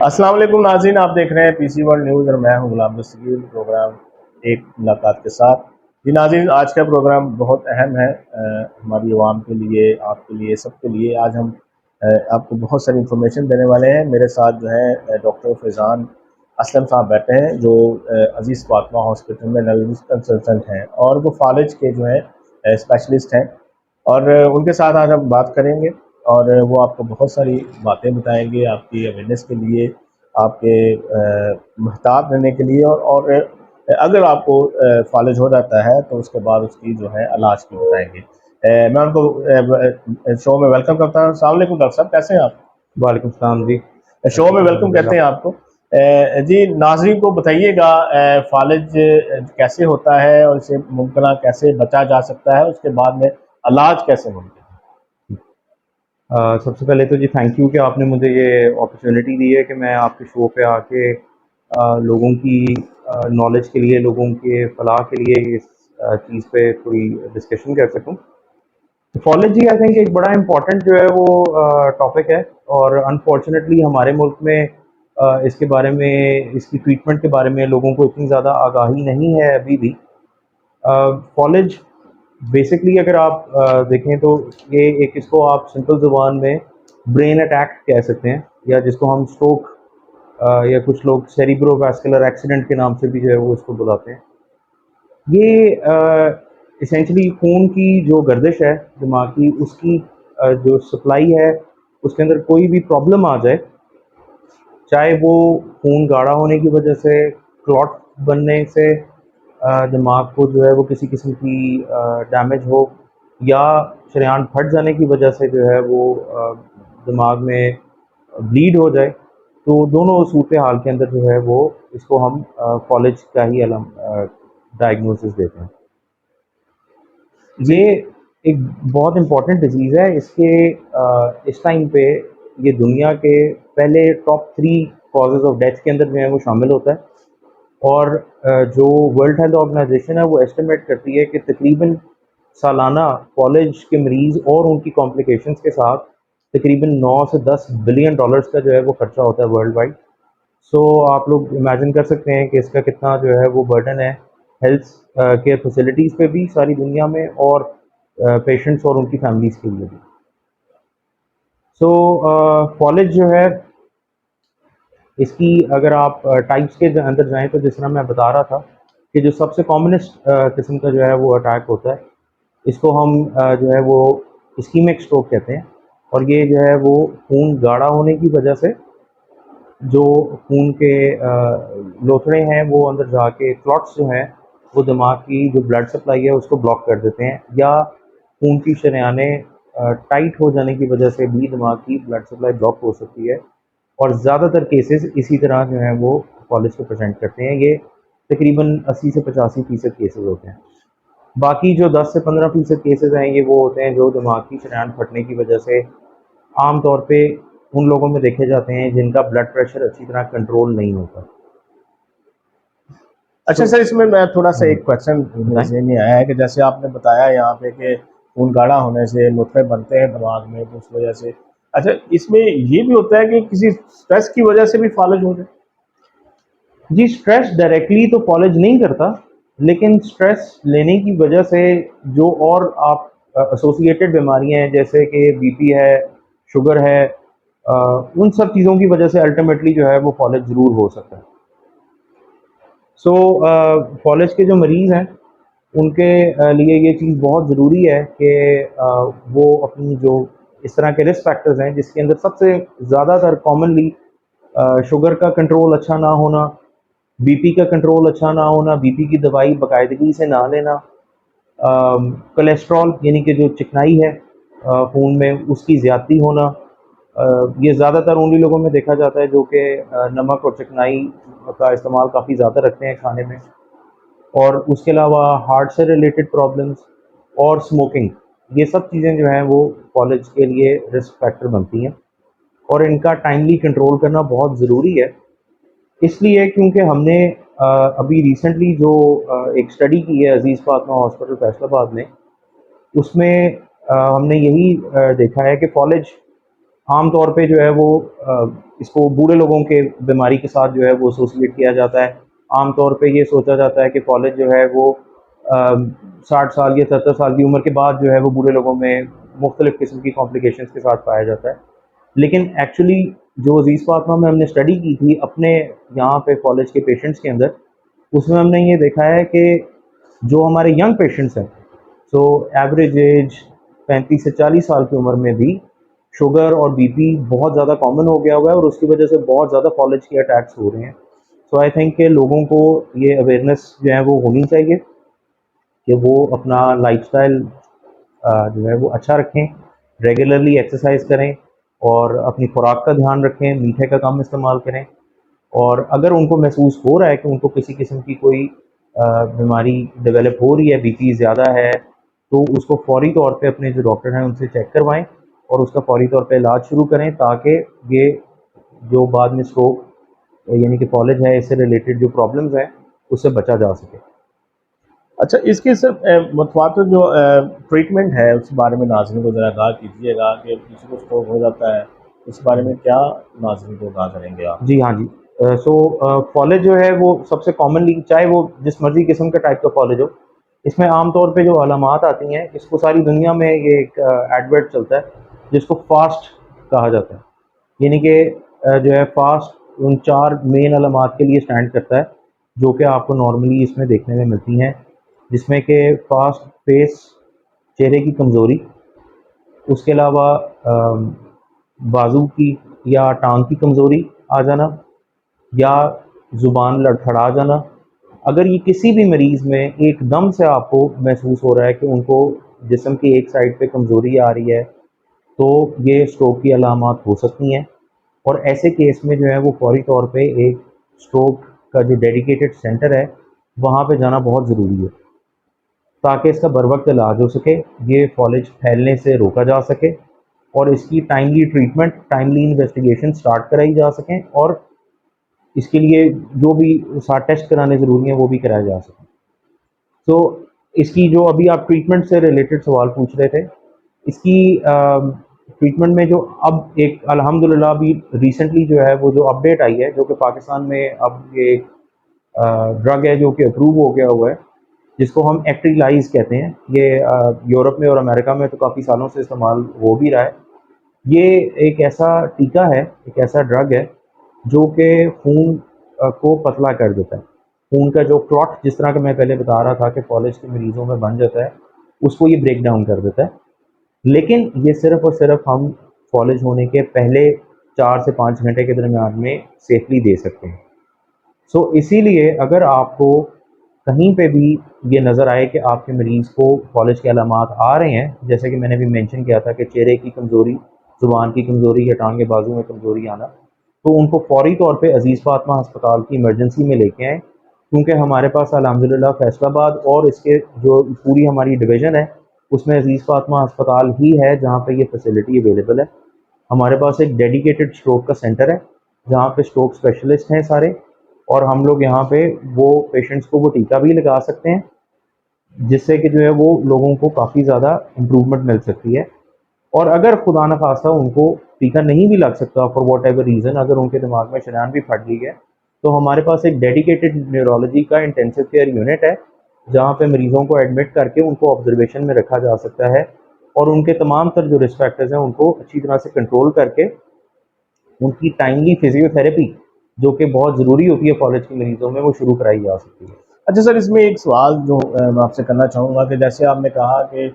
अस्सलाम वालेकुम नाज़रीन, आप देख रहे हैं पीसी वर्ल्ड न्यूज़ और मैं हूं गुलाम दस्तगीर। प्रोग्राम एक मुलाकात के साथ। जी नाज़रीन, आज का प्रोग्राम बहुत अहम है हमारी आवाम के लिए, आपके लिए, सबके लिए। आज हम आपको बहुत सारी इंफॉर्मेशन देने वाले हैं। मेरे साथ जो है डॉक्टर फैज़ान असलम साहब बैठे हैं, जो अजीज़ फातिमा हॉस्पिटल में नर्स कंसल्टेंट हैं और वो फालिज के जो है स्पेशलिस्ट हैं। और उनके साथ आज हम बात करेंगे और वो आपको बहुत सारी बातें बताएंगे आपकी अवेयरनेस के लिए, आपके महताब रहने के लिए। और अगर आपको फालिज हो जाता है तो उसके बाद उसकी जो है इलाज की बताएंगे। मैं उनको शो में वेलकम करता हूँ। अस्सलाम वालेकुम डॉक्टर साहब, कैसे हैं आप? वालेकुम सलाम जी। शो में वेलकम कहते हैं आपको। जी नाजरीन को बताइएगा फालिज कैसे होता है और इसे मुमकिन कैसे बचा जा सकता है, उसके बाद में इलाज कैसे मुमकिन है। सबसे पहले तो जी थैंक यू कि आपने मुझे ये अपॉर्चुनिटी दी है कि मैं आपके शो पे आके लोगों की नॉलेज के लिए, लोगों के फलाह के लिए इस चीज़ पे थोड़ी डिस्कशन कर सकूं। तो फॉलेज जी आई थिंक एक बड़ा इम्पोर्टेंट जो है वो टॉपिक है, और अनफॉर्चुनेटली हमारे मुल्क में इसके बारे में, इसकी ट्रीटमेंट के बारे में लोगों को इतनी ज़्यादा आगाही नहीं है अभी भी। कॉलेज बेसिकली अगर आप देखें तो ये एक, इसको आप सिंपल ज़ुबान में ब्रेन अटैक कह सकते हैं, या जिसको हम स्ट्रोक या कुछ लोग सेरिब्रोवास्कुलर एक्सीडेंट के नाम से भी जो है वो इसको बुलाते हैं। ये इसेंशली खून की जो गर्दिश है दिमाग की, उसकी जो सप्लाई है, उसके अंदर कोई भी प्रॉब्लम आ जाए, चाहे वो खून गाढ़ा होने की वजह से, क्लॉट बनने से, दिमाग को जो है वो किसी किस्म की डैमेज हो, या शरेआन फट जाने की वजह से जो है वो दिमाग में ब्लीड हो जाए, तो दोनों सूरत हाल के अंदर जो है वो इसको हम कॉलेज का ही डायग्नोसिस देते हैं। जी। ये एक बहुत इम्पॉर्टेंट डिजीज़ है। इसके इस टाइम पे ये दुनिया के पहले टॉप 3 कॉजेज़ ऑफ डेथ के अंदर जो है वो शामिल होता है। और जो वर्ल्ड हेल्थ ऑर्गेनाइजेशन है वो एस्टिमेट करती है कि तकरीबन सालाना कॉलेज के मरीज़ और उनकी कॉम्प्लिकेशंस के साथ तकरीबन 9 से 10 बिलियन डॉलर्स का जो है वो खर्चा होता है वर्ल्ड वाइड। सो आप लोग इमेजिन कर सकते हैं कि इसका कितना जो है वो बर्डन है हेल्थ केयर फैसिलिटीज़ पे भी सारी दुनिया में, और पेशेंट्स और उनकी फैमिलीज़ के लिए भी। सो कॉलेज जो है, इसकी अगर आप टाइप्स के अंदर जाएं तो जिस तरह मैं बता रहा था कि जो सबसे कॉमनेस्ट किस्म का जो है वो अटैक होता है, इसको हम जो है वो इस्कीमिक स्ट्रोक कहते हैं। और ये जो है वो खून गाढ़ा होने की वजह से जो खून के लोथड़े हैं वो अंदर जाके क्लॉट्स जो हैं वो दिमाग की जो ब्लड सप्लाई है उसको ब्लॉक कर देते हैं, या खून की शरेआनें टाइट हो जाने की वजह से भी दिमाग की ब्लड सप्लाई ब्लॉक हो सकती है। और ज़्यादातर केसेस इसी तरह जो हैं वो कॉलेज को प्रेजेंट करते हैं। ये तकरीबन 80 से 85% केसेस होते हैं। बाकी जो 10 से 15% केसेस हैं ये वो होते हैं जो दिमाग की शरेआन फटने की वजह से आम तौर पे उन लोगों में देखे जाते हैं जिनका ब्लड प्रेशर अच्छी तरह कंट्रोल नहीं होता। अच्छा सो सर, इसमें मैं थोड़ा सा एक क्वेश्चन मेरे बताएं। ज़हन में आया है कि जैसे आपने बताया यहाँ पे कि खून गाढ़ा होने से नुकरे बनते हैं दिमाग में, तो उस वजह से अच्छा इसमें ये भी होता है कि किसी स्ट्रेस की वजह से भी फालिज हो जाए। जी, स्ट्रेस डायरेक्टली तो कॉलेज नहीं करता, लेकिन स्ट्रेस लेने की वजह से जो और आप एसोसिएटेड बीमारियां हैं जैसे कि बीपी है, शुगर है, उन सब चीज़ों की वजह से अल्टीमेटली जो है वो कॉलेज ज़रूर हो सकता है। सो कॉलेज के जो मरीज़ हैं उनके लिए ये चीज़ बहुत ज़रूरी है कि वो अपनी जो इस तरह के रिस्क फैक्टर्स हैं जिसके अंदर सबसे ज़्यादातर कॉमनली शुगर का कंट्रोल अच्छा ना होना, बीपी का कंट्रोल अच्छा ना होना, बीपी की दवाई बाकायदगी से ना लेना, कोलेस्ट्रॉल यानी कि जो चिकनाई है खून में उसकी ज़्यादती होना, ये ज़्यादातर उन्हीं लोगों में देखा जाता है जो कि नमक और चिकनाई का इस्तेमाल काफ़ी ज़्यादा रखते हैं खाने में। और उसके अलावा हार्ट से रिलेटेड प्रॉब्लम्स और स्मोकिंग, ये सब चीज़ें जो हैं वो कॉलेज के लिए रिस्क फैक्टर बनती हैं, और इनका टाइमली कंट्रोल करना बहुत ज़रूरी है। इसलिए क्योंकि हमने अभी रिसेंटली जो एक स्टडी की है अजीज़ फातिमा हॉस्पिटल फैसलाबाद में, उसमें हमने यही देखा है कि कॉलेज आम तौर पे जो है वो इसको बूढ़े लोगों के बीमारी के साथ जो है वो एसोसिएट किया जाता है। आम तौर पे ये सोचा जाता है कि फॉलेज जो है वो 60 साल या 70 साल की उम्र के बाद जो है वो बूढ़े लोगों में मुख्तलिफ़ किस्म की कॉम्प्लिकेशंस के साथ पाया जाता है। लेकिन एक्चुअली जो अज़ीज़ फातिमा में हमने स्टडी की थी अपने यहाँ पे कॉलेज के पेशेंट्स के अंदर, उसमें हमने ये देखा है कि जो हमारे यंग पेशेंट्स हैं, सो एवरेज एज 35 से 40 साल की उम्र में भी शुगर और बीपी बहुत ज़्यादा कॉमन हो गया हुआ है और उसकी वजह से बहुत ज़्यादा कॉलेज के अटैक्स हो रहे हैं। सो आई थिंक कि लोगों को ये अवेयरनेस जो है वो होनी चाहिए कि वो अपना लाइफ़स्टाइल जो है वो अच्छा रखें, रेगुलरली एक्सरसाइज करें और अपनी खुराक का ध्यान रखें, मीठे का कम इस्तेमाल करें। और अगर उनको महसूस हो रहा है कि उनको किसी किस्म की कोई बीमारी डेवलप हो रही है, बीपी ज़्यादा है, तो उसको फ़ौरी तौर पे अपने जो डॉक्टर हैं उनसे चेक करवाएँ और उसका फ़ौरी तौर पे इलाज शुरू करें, ताकि ये जो बाद में स्ट्रोक यानी कि फॉलेज है, इससे रिलेटेड जो प्रॉब्लम्स हैं, उससे बचा जा सके। अच्छा, इसके सर मुतवातिर जो ट्रीटमेंट है उस बारे में नाज़रीन को ज़रा आगाह कीजिएगा कि किसी को स्ट्रोक हो जाता है, इस बारे में क्या नाज़रीन को आगाह करेंगे आप? जी, हाँ जी। फॉलेज जो है वो सबसे कॉमनली, चाहे वो जिस मर्ज़ी किस्म का टाइप का फॉलेज हो, इसमें आम तौर पे जो अलामात आती हैं, इसको सारी दुनिया में ये एक एडवर्ट चलता है, जिसको फ़ास्ट कहा जाता है। यानी कि जो है फ़ास्ट उन 4 मेन अलामात के लिए स्टैंड करता है, जो कि आपको नॉर्मली इसमें देखने में मिलती हैं, जिसमें कि फ़ास्ट फेस, चेहरे की कमज़ोरी, उसके अलावा बाजू की या टांग की कमज़ोरी आ जाना, या ज़ुबान लड़खड़ा जाना। अगर ये किसी भी मरीज़ में एकदम से आपको महसूस हो रहा है कि उनको जिस्म की एक साइड पे कमज़ोरी आ रही है, तो ये स्ट्रोक की अलामात हो सकती हैं। और ऐसे केस में जो है वो फ़ौरी तौर पे एक स्ट्रोक का जो डेडिकेटेड सेंटर है, वहाँ पे जाना बहुत ज़रूरी है, ताकि इसका बरवक़्त इलाज हो सके, ये फॉलेज फैलने से रोका जा सके और इसकी timely treatment, timely investigation start कराई जा सकें और इसके लिए जो भी सारे टेस्ट कराने ज़रूरी हैं, वो भी कराए जा सकें। तो इसकी जो अभी आप ट्रीटमेंट से रिलेटेड सवाल पूछ रहे थे, इसकी ट्रीटमेंट में जो अब एक अल्हम्दुलिल्लाह अभी रिसेंटली जो है वो जो अपडेट आई है, जो कि पाकिस्तान में अब ये ड्रग है जो कि अप्रूव हो गया हुआ है, जिसको हम एक्ट्रिलाइज़ कहते हैं। ये यूरोप में और अमेरिका में तो काफ़ी सालों से इस्तेमाल हो भी रहा है। ये एक ऐसा टीका है, एक ऐसा ड्रग है जो कि खून को पतला कर देता है। खून का जो क्लॉट, जिस तरह का मैं पहले बता रहा था कि फॉलेज के मरीज़ों में बन जाता है, उसको ये ब्रेक डाउन कर देता है। लेकिन ये सिर्फ़ और सिर्फ़ हम फॉलेज होने के पहले 4 से 5 घंटे के दरमियान में सेफ़ली दे सकते हैं। सो इसीलिए अगर आपको कहीं पे भी ये नज़र आए कि आपके मरीज़ को फॉलेज के अलामात आ रहे हैं, जैसे कि मैंने अभी मेंशन किया था कि चेहरे की कमज़ोरी, ज़ुबान की कमज़ोरी या टाँगे बाजू में कमज़ोरी आना, तो उनको फ़ौरी तौर पे अज़ीज़ फ़ातिमा अस्पताल की इमरजेंसी में लेके आएँ, क्योंकि हमारे पास अल्हम्दुलिल्लाह फैसलाबाद और इसके जो पूरी हमारी डिवीज़न है, उसमें अज़ीज़ फ़ातिमा अस्पताल ही है जहाँ पे ये फैसिलिटी अवेलेबल है। हमारे पास एक डेडिकेटेड स्ट्रोक का सेंटर है, जहाँ पे स्ट्रोक स्पेशलिस्ट हैं सारे, और हम लोग यहाँ पे वो पेशेंट्स को वो टीका भी लगा सकते हैं, जिससे कि जो है वो लोगों को काफ़ी ज़्यादा इम्प्रूवमेंट मिल सकती है। और अगर खुदा न खास्ता उनको टीका नहीं भी लग सकता फॉर वॉट एवर रीज़न, अगर उनके दिमाग में शरेआन भी फट गई है, तो हमारे पास एक डेडिकेटेड न्यूरोलॉजी का इंटेंसिव केयर यूनिट है, जहाँ पे मरीज़ों को एडमिट करके उनको ऑब्जर्वेशन में रखा जा सकता है और उनके तमाम तर जो रिस्क फैक्टर्स हैं उनको अच्छी तरह से कंट्रोल करके उनकी टाइमली फिजियोथेरेपी, जो कि बहुत ज़रूरी होती है फॉलेज के मरीज़ों में, वो शुरू कराई जा सकती है। अच्छा सर, इसमें एक सवाल जो मैं आपसे करना चाहूँगा कि जैसे आपने कहा कि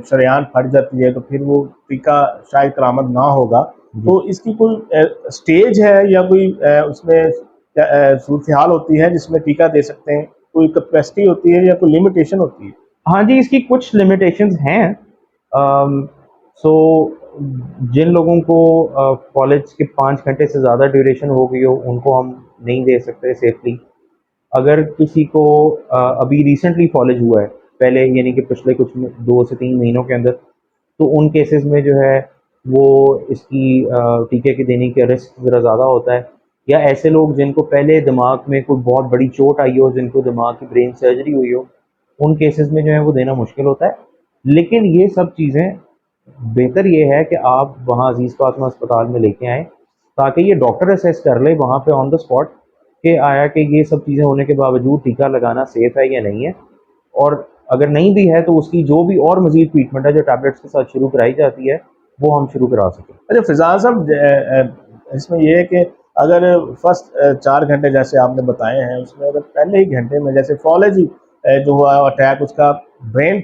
शरेआन फट जाती है तो फिर वो टीका शायद करामद ना होगा, जी। तो इसकी कोई स्टेज है या कोई उसमें सूरत-ए-हाल होती है जिसमें टीका दे सकते हैं? कोई कैपेसिटी होती है या कोई लिमिटेशन होती है? हाँ जी, इसकी कुछ लिमिटेशंस हैं। अम, सो जिन लोगों को कॉलेज के 5 घंटे से ज़्यादा ड्यूरेशन हो गई हो, उनको हम नहीं दे सकते सेफ़ली। अगर किसी को अभी रिसेंटली कॉलेज हुआ है, पहले यानी कि पिछले कुछ 2 से 3 महीनों के अंदर, तो उन केसेज़ में जो है वो इसकी टीके के देने का रिस्क ज़रा ज़्यादा होता है। या ऐसे लोग जिनको पहले दिमाग में कोई बहुत बड़ी चोट आई हो, जिनको दिमाग की ब्रेन सर्जरी हुई हो, उन केसेज़ में जो है वो देना मुश्किल होता है। लेकिन ये सब चीज़ें बेहतर ये है कि आप वहाँ अजीज़ फातिमा अस्पताल में लेके आएँ, ताकि ये डॉक्टर असेस कर ले वहाँ पे ऑन द स्पॉट कि आया कि ये सब चीज़ें होने के बावजूद टीका लगाना सेफ़ है या नहीं है। और अगर नहीं भी है तो उसकी जो भी और मज़ीद ट्रीटमेंट है जो टैबलेट्स के साथ शुरू कराई जाती है, वो हम शुरू करा सकें। अच्छा फिज़ान साहब, इसमें ये है कि अगर फर्स्ट 4 घंटे जैसे आपने बताए हैं, उसमें अगर पहले ही घंटे में जैसे फॉलेज ही जो हुआ अटैक, उसका ब्रेन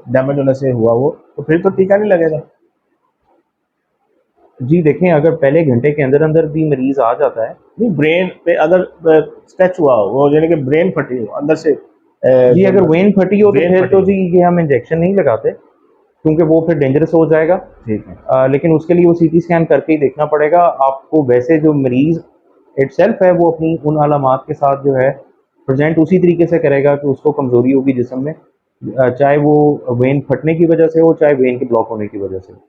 डैमेज होने से हुआ वो, तो फिर तो टीका नहीं लगेगा। जी देखें, अगर पहले घंटे के अंदर-अंदर भी मरीज़ आ जाता है। नहीं, ब्रेन पे अगर स्क्रैच हुआ हो, वो यानी कि ब्रेन फटी हो अंदर से, जी, जो अगर वेन फटी हो तो वेन फिर फटी तो हो। जी ये हम इंजेक्शन नहीं लगाते, क्योंकि वो फिर डेंजरस हो जाएगा। ठीक है। लेकिन उसके लिए वो सीटी स्कैन करके ही देखना पड़ेगा आपको। वैसे जो मरीज़ इटसेल्फ है वो अपनी उन अलामात के साथ जो है प्रेज़ेंट उसी तरीके से करेगा कि उसको कमज़ोरी होगी जिस्म में, चाहे वो वेन फटने की वजह से हो, चाहे वेन के ब्लॉक होने की वजह से हो।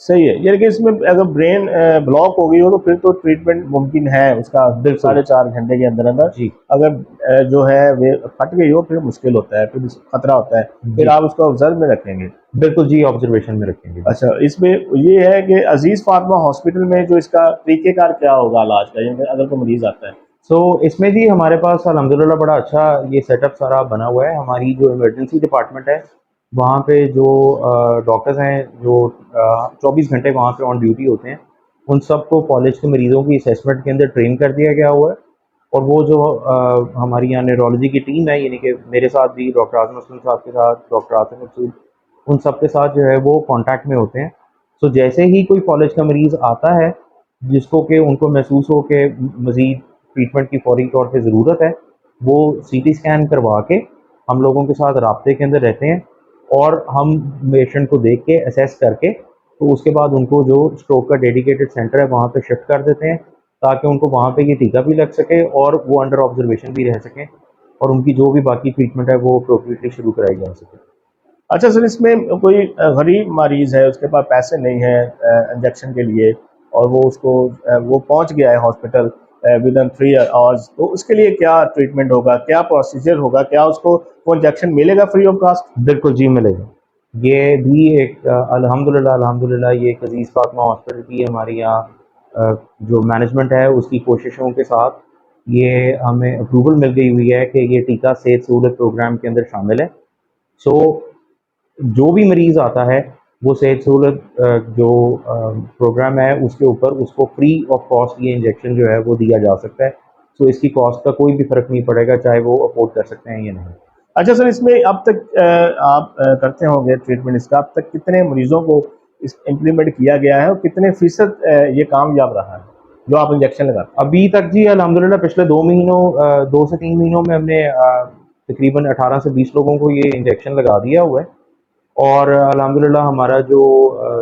सही है, यानी कि इसमें अगर ब्रेन ब्लॉक हो गई हो तो फिर तो ट्रीटमेंट मुमकिन है उसका बिल्कुल। 4.5 घंटे के अंदर अंदर। जी, अगर जो है वे फट गई हो फिर मुश्किल होता है, फिर खतरा होता है, फिर जी। आप उसको ऑब्जर्व में रखेंगे। बिल्कुल जी, ऑब्ज़र्वेशन में रखेंगे जी। अच्छा, इसमें ये है कि अजीज़ फातिमा हॉस्पिटल में जो इसका तरीक़ेकार क्या होगा इलाज का, यानी कि अगर कोई मरीज़ आता है? सो इसमें जी हमारे पास अल्हम्दुलिल्लाह बड़ा अच्छा ये सेटअप सारा बना हुआ है। हमारी जो इमरजेंसी डिपार्टमेंट है, वहाँ पे जो डॉक्टर्स हैं जो 24 घंटे वहाँ पे ऑन ड्यूटी होते हैं, उन सबको कॉलेज के मरीज़ों की असेसमेंट के अंदर ट्रेन कर दिया गया हुआ है। और वो जो हमारी यहाँ न्यूरोलॉजी की टीम है, यानी कि मेरे साथ भी डॉक्टर आज़म असलम साहब के साथ, डॉक्टर आसिफ मकसूद, उन सब के साथ जो है वो कॉन्टैक्ट में होते हैं। सो जैसे ही कोई कॉलेज का मरीज़ आता है, जिसको कि उनको महसूस हो कि मज़ीद ट्रीटमेंट की फ़ौरी तौर पे ज़रूरत है, वो सीटी स्कैन करवा के हम लोगों के साथ राब्ते के अंदर रहते हैं, और हम पेशेंट को देख के असेस करके तो उसके बाद उनको जो स्ट्रोक का डेडिकेटेड सेंटर है वहाँ पे शिफ्ट कर देते हैं, ताकि उनको वहाँ पे ये टीका भी लग सके और वो अंडर ऑब्जर्वेशन भी रह सकें, और उनकी जो भी बाकी ट्रीटमेंट है वो अप्रोप्रिएटली शुरू कराई जा सके। अच्छा सर, इसमें कोई गरीब मरीज़ है, उसके पास पैसे नहीं हैं इंजेक्शन के लिए, और वो उसको वो पहुँच गया है हॉस्पिटल विदिन 3 आवर्स, तो उसके लिए क्या ट्रीटमेंट होगा? क्या प्रोसीजर होगा? क्या उसको वो इंजेक्शन मिलेगा फ्री ऑफ कॉस्ट? बिल्कुल जी, मिलेगा। ये भी एक अल्हम्दुलिल्लाह अल्हम्दुलिल्लाह ये एक अज़ीज़ फ़ातिमा हॉस्पिटल की हमारे यहाँ जो मैनेजमेंट है उसकी कोशिशों के साथ ये हमें अप्रूवल मिल गई हुई है कि ये टीका सेहत सहूलत प्रोग्राम के अंदर शामिल है। सो जो भी मरीज़ आता है, वो सेहत सहूलत जो प्रोग्राम है उसके ऊपर उसको फ्री ऑफ कॉस्ट ये इंजेक्शन जो है वो दिया जा सकता है। सो इसकी कॉस्ट का कोई भी फ़र्क नहीं पड़ेगा, चाहे वो अफ़ोर्ड कर सकते हैं या नहीं। अच्छा सर, इसमें अब तक आप करते होंगे ट्रीटमेंट इसका, अब तक कितने मरीज़ों को इस इम्प्लीमेंट किया गया है और कितने फ़ीसद ये कामयाब रहा है, जो आप इंजेक्शन लगाते हैं? अभी तक जी अल्हम्दुलिल्लाह पिछले 2 महीनों 2 से 3 महीनों में हमने तकरीबन 18 से 20 लोगों को ये इंजेक्शन लगा दिया हुआ है, और अल्हम्दुलिल्लाह हमारा जो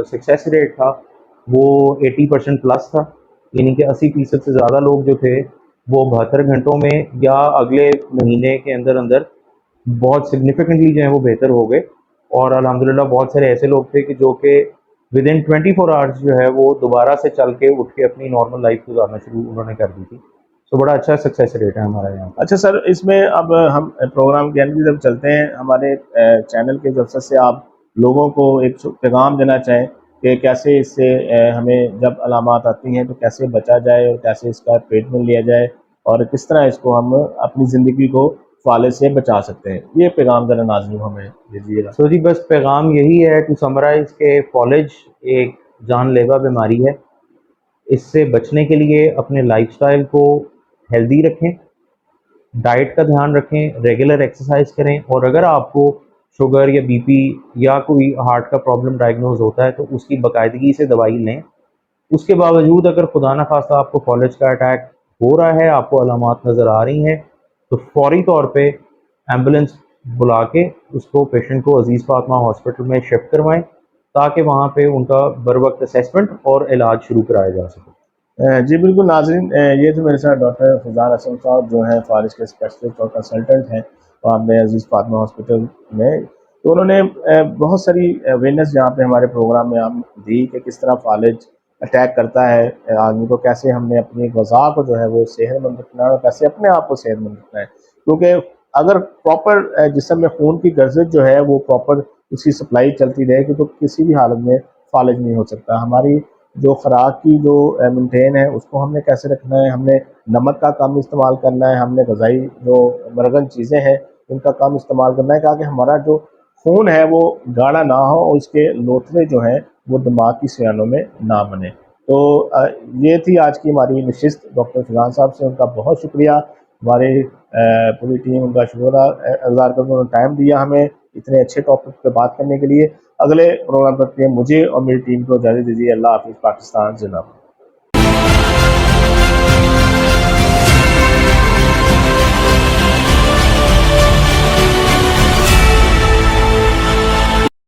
सक्सेस रेट था वो 80% प्लस था। यानी कि 80% से ज़्यादा लोग जो थे वो 72 घंटों में या अगले महीने के अंदर-अंदर बहुत सिग्निफिकेंटली जो है वो बेहतर हो गए। और अल्हम्दुलिल्लाह बहुत सारे ऐसे लोग थे कि जो कि विदिन 24 आवर्स जो है वो दोबारा से चल के उठ के अपनी नॉर्मल लाइफ गुज़ारना शुरू उन्होंने कर दी थी। तो बड़ा अच्छा सक्सेस रेट है हमारा यहाँ पे। अच्छा सर, इसमें अब हम प्रोग्राम के एंड की तरफ चलते हैं। हमारे चैनल के तरफ से आप लोगों को एक पैगाम देना चाहें कि कैसे इससे हमें जब अलामात आती हैं तो कैसे बचा जाए और कैसे इसका ट्रीटमेंट लिया जाए, और किस तरह इसको हम अपनी ज़िंदगी को फाले से बचा सकते हैं। ये पैगाम ज़रा नाज़रीन को हमें दीजिएगा। सो जी बस पैगाम यही है टू समराइज़ के फ़ॉलेज एक जानलेवा बीमारी है। इससे बचने के लिए अपने लाइफ़स्टाइल को हेल्दी रखें, डाइट का ध्यान रखें, रेगुलर एक्सरसाइज करें, और अगर आपको शुगर या बीपी या कोई हार्ट का प्रॉब्लम डायग्नोज होता है तो उसकी बाकायदगी से दवाई लें। उसके बावजूद अगर खुदा न खास्ता आपको फॉलेज का अटैक हो रहा है, आपको अलामात नज़र आ रही हैं, तो फौरी तौर पे एम्बुलेंस बुला के उसको पेशेंट को अजीज़ फातिमा हॉस्पिटल में शिफ्ट करवाएं, ताकि वहाँ पे उनका बर वक्त असेसमेंट और इलाज शुरू कराया जा सके। जी बिल्कुल नाज़रीन, ये तो मेरे साथ डॉक्टर फ़ैज़ान असलम साहब जो हैं फ़ारिज के स्पेशलिस्ट और कंसल्टेंट हैं वहाँ पे अज़ीज़ फातिमा हॉस्पिटल में। तो उन्होंने बहुत सारी अवेयरनेस यहाँ पे हमारे प्रोग्राम में हम दी कि किस तरह फ़ालिज अटैक करता है आदमी को, कैसे हमने अपनी ग़िज़ा को जो है वो सेहतमंद रखना है और कैसे अपने आप को सेहतमंद रखना है। क्योंकि अगर प्रॉपर जिस्म में खून की गर्ज़श जो है वो प्रॉपर उसकी सप्लाई चलती रहेगी तो किसी भी हालत में फालिज नहीं हो सकता। हमारी जो खुराक की जो मेंटेन है उसको हमने कैसे रखना है, हमने नमक का कम इस्तेमाल करना है, हमने ग़िज़ाई जो मरगन चीज़ें हैं उनका कम इस्तेमाल करना है ताकि हमारा जो खून है वो गाढ़ा ना हो और उसके लोथड़े जो हैं वो दिमाग की शरीयानों में ना बने। तो ये थी आज की हमारी नशिस्त डॉक्टर फैज़ान साहब से, उनका बहुत शुक्रिया। हमारी पूरी टीम उनका शुक्र गुज़ार करके उन्होंने टाइम दिया हमें इतने अच्छे टॉपिक पे बात करने के लिए। अगले प्रोग्राम तक के मुझे और मेरी टीम को इजाज़त दीजिए। अल्लाह हाफ़िज़। पाकिस्तान ज़िंदाबाद।